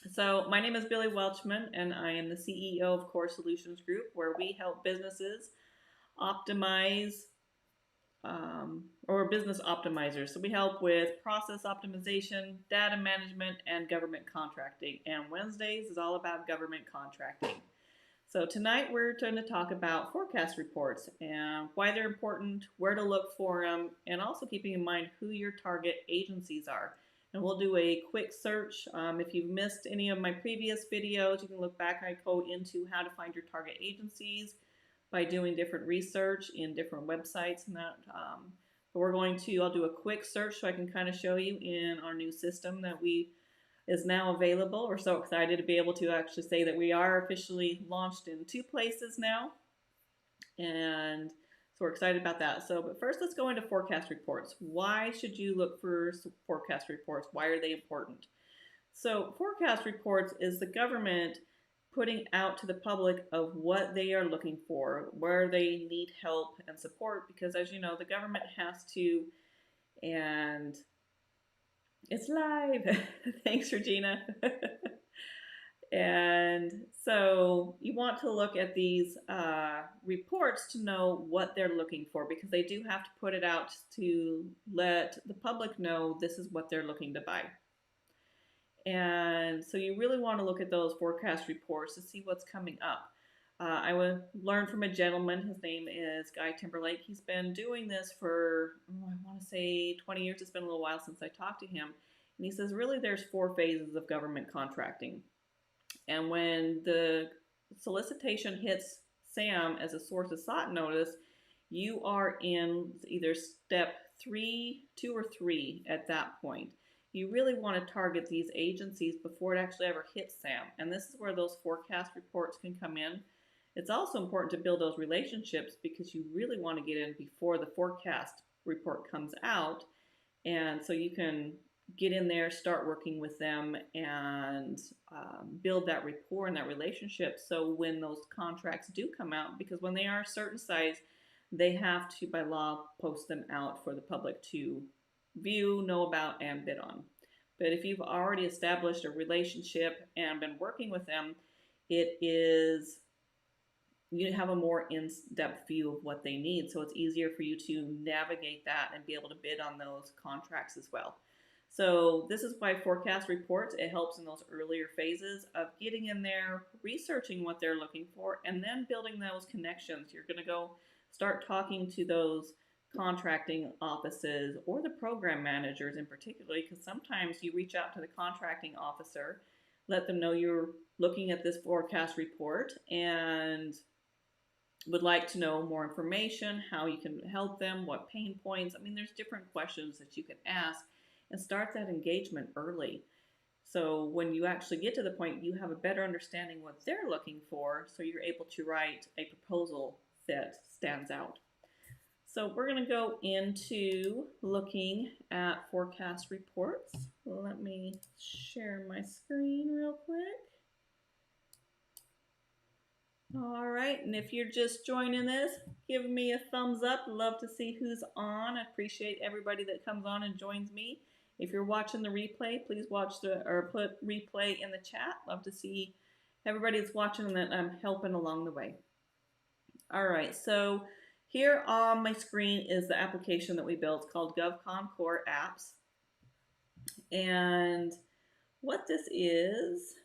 So, my name is Billy Welchman, and I am the CEO of Core Solutions Group, where we help businesses optimize or business optimizers. So, we help with process optimization, data management, and government contracting. And Wednesdays is all about government contracting. So, tonight we're going to talk about forecast reports and why they're important, where to look for them, and also keeping in mind who your target agencies are. And we'll do a quick search. If you've missed any of my previous videos, you can look back. I go into how to find your target agencies by doing different research in different websites and that. But I'll do a quick search so I can kind of show you in our new system that we is now available. We're so excited to be able to actually say that we are officially launched in 2 places now. And so we're excited about that. But first, let's go into forecast reports. Why should you look for forecast reports? Why are they important? So, forecast reports is the government putting out to the public of what they are looking for, where they need help and support, because as you know, the government has to, and it's live. Thanks, Regina. And so you want to look at these reports to know what they're looking for, because they do have to put it out to let the public know this is what they're looking to buy. And so you really want to look at those forecast reports to see what's coming up. I would learn from a gentleman. His name is Guy Timberlake. He's been doing this for, I want to say 20 years. It's been a little while since I talked to him. And he says, really, there's 4 phases of government contracting. And when the solicitation hits SAM as a source of sought notice, you are in either step 3, 2, or 3 at that point. You really want to target these agencies before it actually ever hits SAM. And this is where those forecast reports can come in. It's also important to build those relationships because you really want to get in before the forecast report comes out. And so you can get in there, start working with them, and build that rapport and that relationship. So when those contracts do come out, because when they are a certain size, they have to, by law, post them out for the public to view, know about, and bid on. But if you've already established a relationship and been working with them, you have a more in-depth view of what they need. So it's easier for you to navigate that and be able to bid on those contracts as well. So this is why forecast reports, it helps in those earlier phases of getting in there, researching what they're looking for, and then building those connections. You're going to go start talking to those contracting offices or the program managers in particular, because sometimes you reach out to the contracting officer, let them know you're looking at this forecast report and would like to know more information, how you can help them, what pain points. I mean, there's different questions that you can ask and start that engagement early. So when you actually get to the point, you have a better understanding what they're looking for, so you're able to write a proposal that stands out. So we're going to go into looking at forecast reports. Let me share my screen real quick. All right, and if you're just joining this, give me a thumbs up. Love to see who's on. I appreciate everybody that comes on and joins me. If you're watching the replay, please put replay in the chat. Love to see everybody that's watching and that I'm helping along the way. All right, so here on my screen is the application that we built. It's called GovCon Core Apps. And what this is,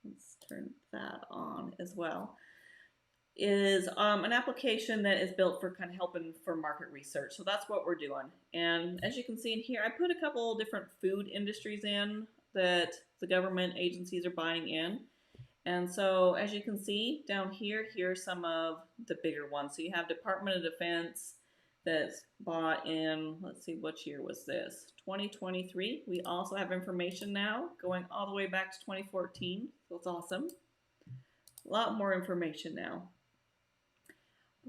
let's turn that on as well, is an application that is built for kind of helping for market research. So that's what we're doing. And as you can see in here, I put a couple different food industries in that the government agencies are buying in. And so as you can see down here, here's some of the bigger ones. So you have Department of Defense that's bought in, let's see, which year was this? 2023. We also have information now going all the way back to 2014. So it's awesome. A lot more information now.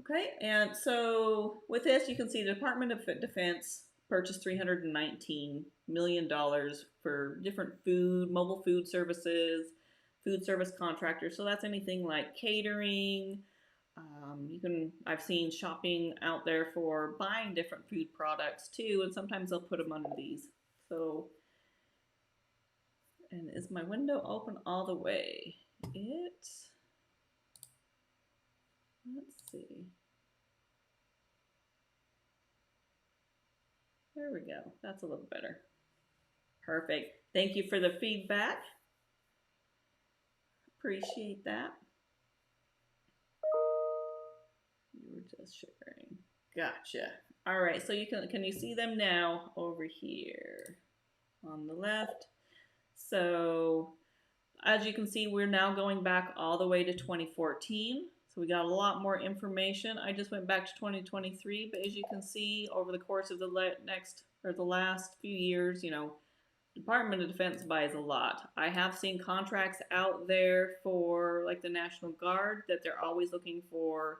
Okay, and so with this, you can see the Department of Defense purchased $319 million for different mobile food services, food service contractors. So that's anything like catering. I've seen shopping out there for buying different food products too, and sometimes they'll put them under these. So And is my window open all the way? Let's see. There we go. That's a little better. Perfect. Thank you for the feedback. Appreciate that. You were just sharing. Gotcha. All right, so can you see them now over here on the left? So as you can see, we're now going back all the way to 2014. So we got a lot more information. I just went back to 2023, but as you can see, over the course of the last few years, Department of Defense buys a lot. I have seen contracts out there for like the National Guard that they're always looking for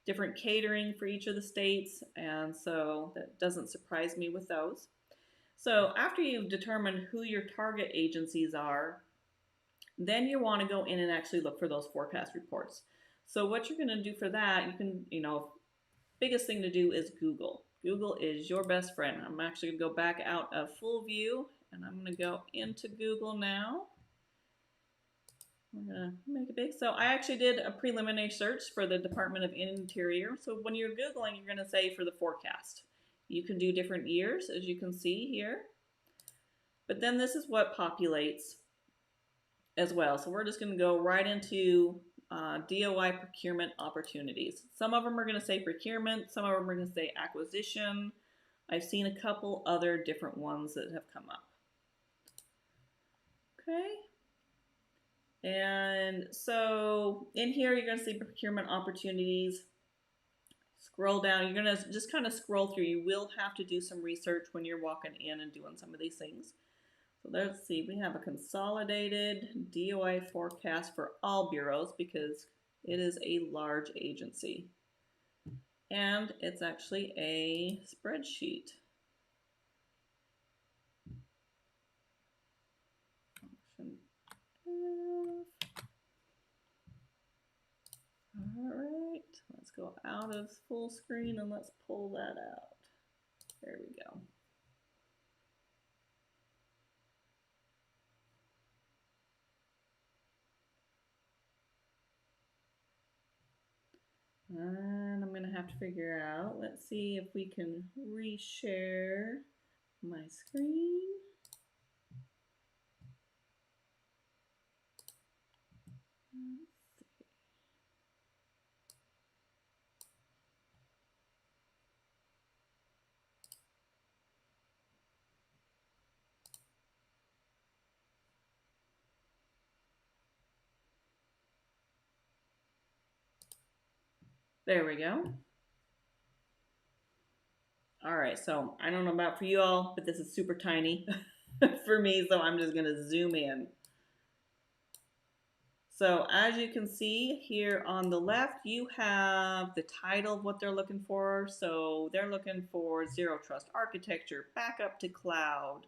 different catering for each of the states, and so that doesn't surprise me with those. So after you've determined who your target agencies are, then you want to go in and actually look for those forecast reports. So what you're going to do for that, biggest thing to do is Google. Google is your best friend. I'm actually going to go back out of full view and I'm going to go into Google now. We're going to make it big. So I actually did a preliminary search for the Department of Interior. So when you're Googling, you're going to say for the forecast. You can do different years, as you can see here. But then this is what populates as well. So we're just going to go right into DOI procurement opportunities. Some of them are going to say procurement. Some of them are going to say acquisition. I've seen a couple other different ones that have come up. Okay. And so in here, you're going to see procurement opportunities. Scroll down. You're going to just kind of scroll through. You will have to do some research when you're walking in and doing some of these things. So let's see. We have a consolidated DOI forecast for all bureaus because it is a large agency. And it's actually a spreadsheet. All right, let's go out of full screen and let's pull that out. There we go. And I'm gonna have to figure out, let's see if we can reshare my screen. There we go. All right, so I don't know about for you all, but this is super tiny for me, so I'm just gonna zoom in. So as you can see here on the left, you have the title of what they're looking for. So they're looking for zero trust architecture, backup to cloud,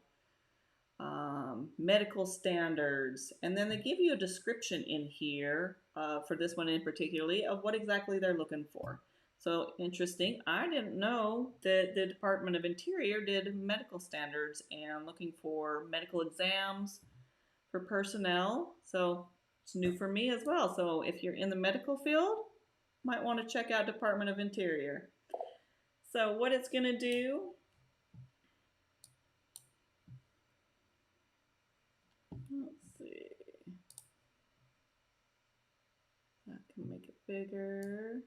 medical standards, and then they give you a description in here for this one in particularly of what exactly they're looking for. So interesting. I didn't know that the Department of Interior did medical standards and looking for medical exams for personnel. So it's new for me as well. So if you're in the medical field, might want to check out Department of Interior. So what it's going to do, let's see, I can make it bigger.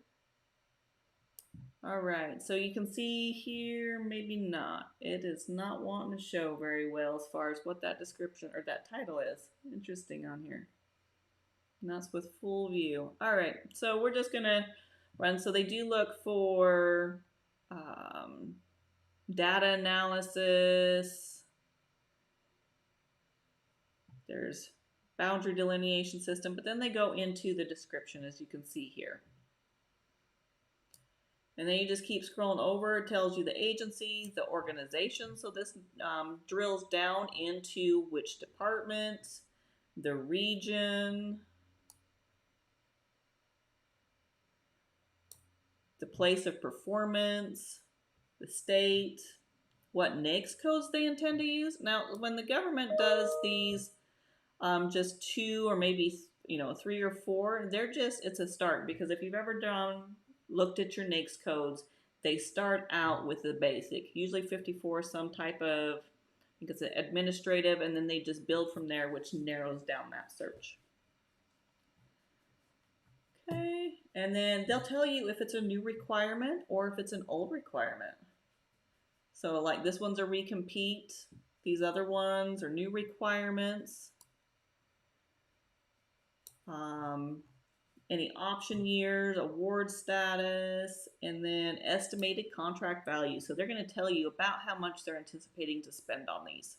All right, so you can see here, maybe not. It is not wanting to show very well as far as what that description or that title is. Interesting on here. And that's with full view. All right, so we're just gonna run. So they do look for data analysis. There's boundary delineation system, but then they go into the description as you can see here. And then you just keep scrolling over. It tells you the agency, the organization. So this drills down into which department, the region, the place of performance, the state, what NAICS codes they intend to use. Now, when the government does these just two or maybe, three or four. It's a start, because if you've ever looked at your NAICS codes, they start out with the basic, usually 54, some type of, I think it's an administrative, and then they just build from there, which narrows down that search. Okay, and then they'll tell you if it's a new requirement or if it's an old requirement. So like this one's a recompete, these other ones are new requirements. Any option years, award status, and then estimated contract value. So they're going to tell you about how much they're anticipating to spend on these.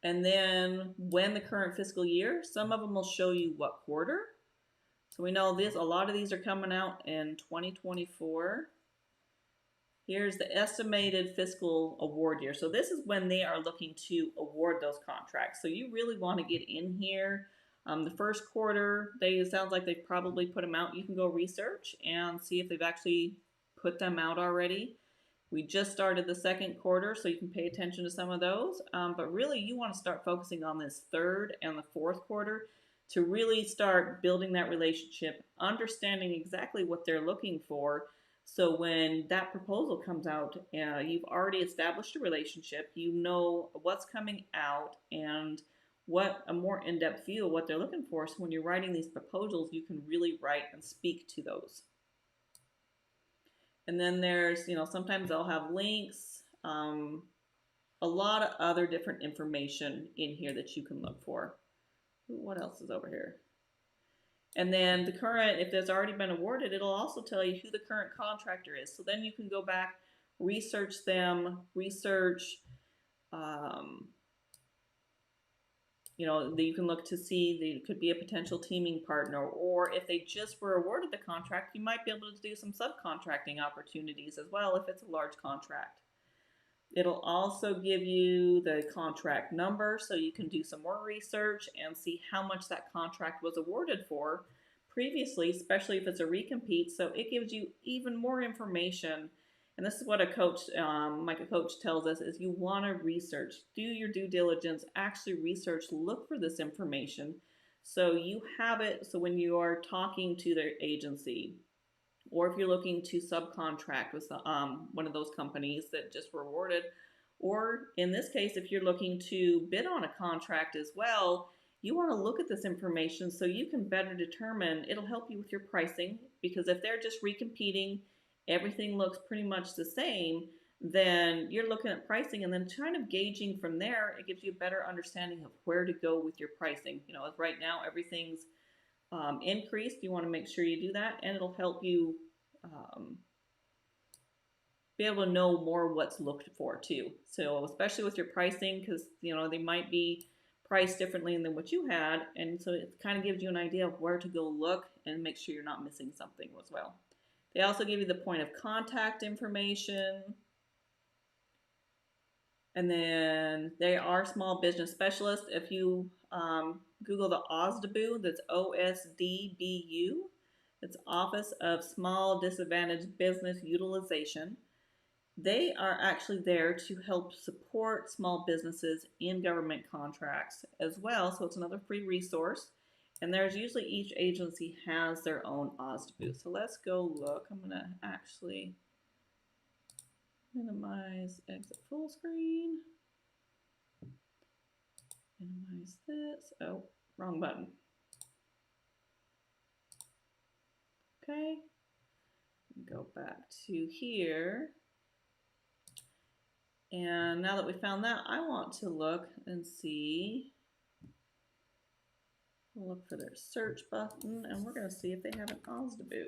And then when the current fiscal year, some of them will show you what quarter. So we know a lot of these are coming out in 2024. Here's the estimated fiscal award year. So this is when they are looking to award those contracts. So you really want to get in here. The first quarter, it sounds like they've probably put them out. You can go research and see if they've actually put them out already. We just started the second quarter, so you can pay attention to some of those. But really, you want to start focusing on this third and the fourth quarter to really start building that relationship, understanding exactly what they're looking for. So when that proposal comes out, you've already established a relationship, you know what's coming out and what a more in-depth view of what they're looking for. So when you're writing these proposals, you can really write and speak to those. And then there's, sometimes they'll have links, a lot of other different information in here that you can look for. What else is over here? And then the current, if there's already been awarded, it'll also tell you who the current contractor is. So then you can go back, research them, you can look to see there could be a potential teaming partner, or if they just were awarded the contract, you might be able to do some subcontracting opportunities as well if it's a large contract. It'll also give you the contract number, so you can do some more research and see how much that contract was awarded for previously, especially if it's a recompete. So it gives you even more information. And this is what a coach, like a coach tells us, is you want to research, do your due diligence, actually research, look for this information so you have it. So when you are talking to the agency, or if you're looking to subcontract with one of those companies that just were awarded, or in this case, if you're looking to bid on a contract as well, you want to look at this information so you can better determine, it'll help you with your pricing, because if they're just recompeting, everything looks pretty much the same, then you're looking at pricing and then kind of gauging from there. It gives you a better understanding of where to go with your pricing. Right now everything's increased. You want to make sure you do that, and it'll help you be able to know more what's looked for too. So especially with your pricing, because they might be priced differently than what you had, and so it kind of gives you an idea of where to go look and make sure you're not missing something as well. They also give you the point of contact information. And then they are small business specialists. If you Google the OSDBU, that's OSDBU, it's Office of Small Disadvantaged Business Utilization. They are actually there to help support small businesses in government contracts as well. So it's another free resource. And there's usually each agency has their own OSDBU. So let's go look. I'm going to actually minimize exit full screen. Minimize this. Oh, wrong button. Okay. Go back to here. And now that we found that, I want to look and see. We'll look for their search button, and we're going to see if they have an OSDBU.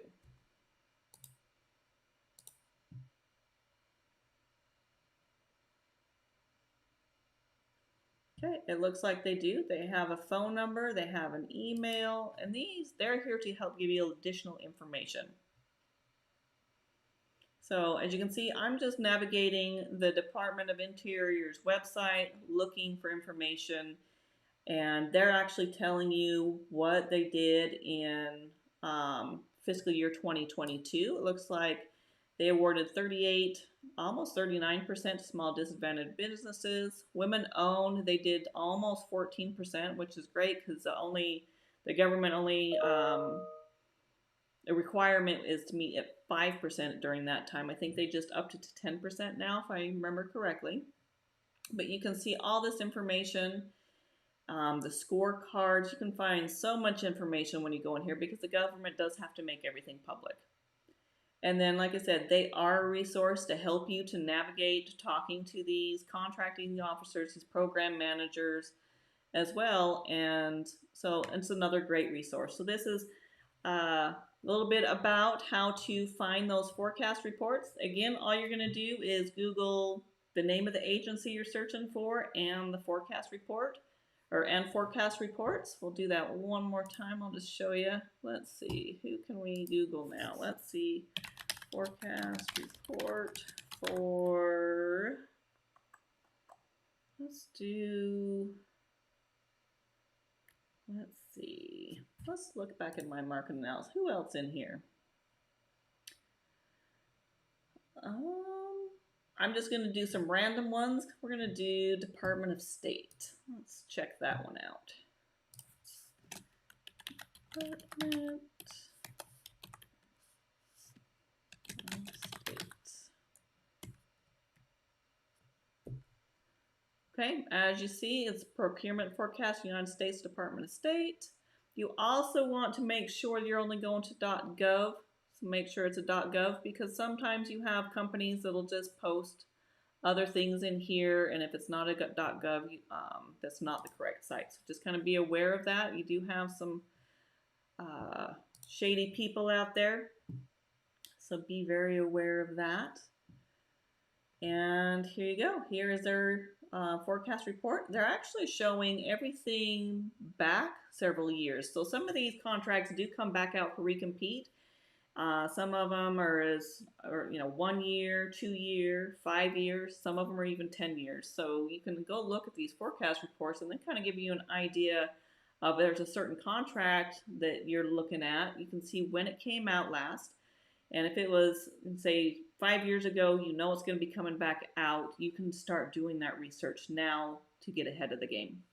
Okay, it looks like they do. They have a phone number, they have an email, and they're here to help give you additional information. So as you can see, I'm just navigating the Department of Interior's website, looking for information, and they're actually telling you what they did in fiscal year 2022. It looks like they awarded 38 almost 39% to small disadvantaged businesses. Women owned, they did almost 14%, which is great because the government only the requirement is to meet at 5% during that time. I think they just upped it to 10% now, if I remember correctly. But you can see all this information, the scorecards. You can find so much information when you go in here because the government does have to make everything public. And then, like I said, they are a resource to help you to navigate talking to these contracting officers, these program managers as well. And so it's another great resource. So this is a little bit about how to find those forecast reports. Again, all you're going to do is Google the name of the agency you're searching for and the forecast report and forecast reports. We'll do that one more time. I'll just show you. Let's see, who can we Google now? Let's see, forecast report for, let's see, let's look back at my market analysis. Who else in here? I'm just going to do some random ones. We're going to do Department of State. Let's check that one out. Department of State. Okay, as you see, it's procurement forecast, United States Department of State. You also want to make sure you're only going to .gov. So make sure it's a .gov because sometimes you have companies that'll just post other things in here, and if it's not a .gov, that's not the correct site. So just kind of be aware of that. You do have some shady people out there, so be very aware of that. And here you go. Here is their forecast report. They're actually showing everything back several years. So some of these contracts do come back out for recompete. Some of them are 1 year, 2 year, 5 years. Some of them are even 10 years. So you can go look at these forecast reports and then kind of give you an idea of there's a certain contract that you're looking at. You can see when it came out last. And if it was, say, 5 years ago, you know it's going to be coming back out. You can start doing that research now to get ahead of the game.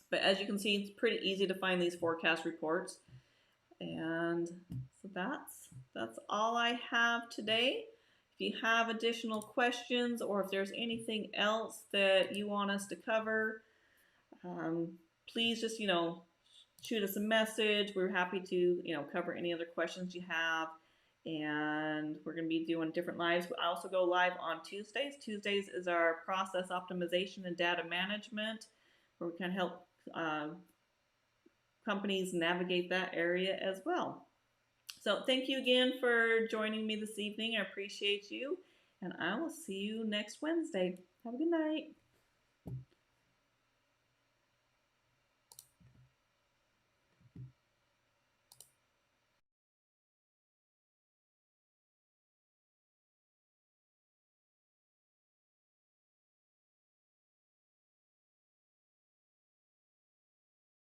But as you can see, it's pretty easy to find these forecast reports. And so that's all I have today. If you have additional questions or if there's anything else that you want us to cover, please just, shoot us a message. We're happy to, cover any other questions you have. And we're going to be doing different lives. I also go live on Tuesdays. Tuesdays is our process optimization and data management, where we can help companies navigate that area as well. So thank you again for joining me this evening. I appreciate you, and I will see you next Wednesday. Have a good night.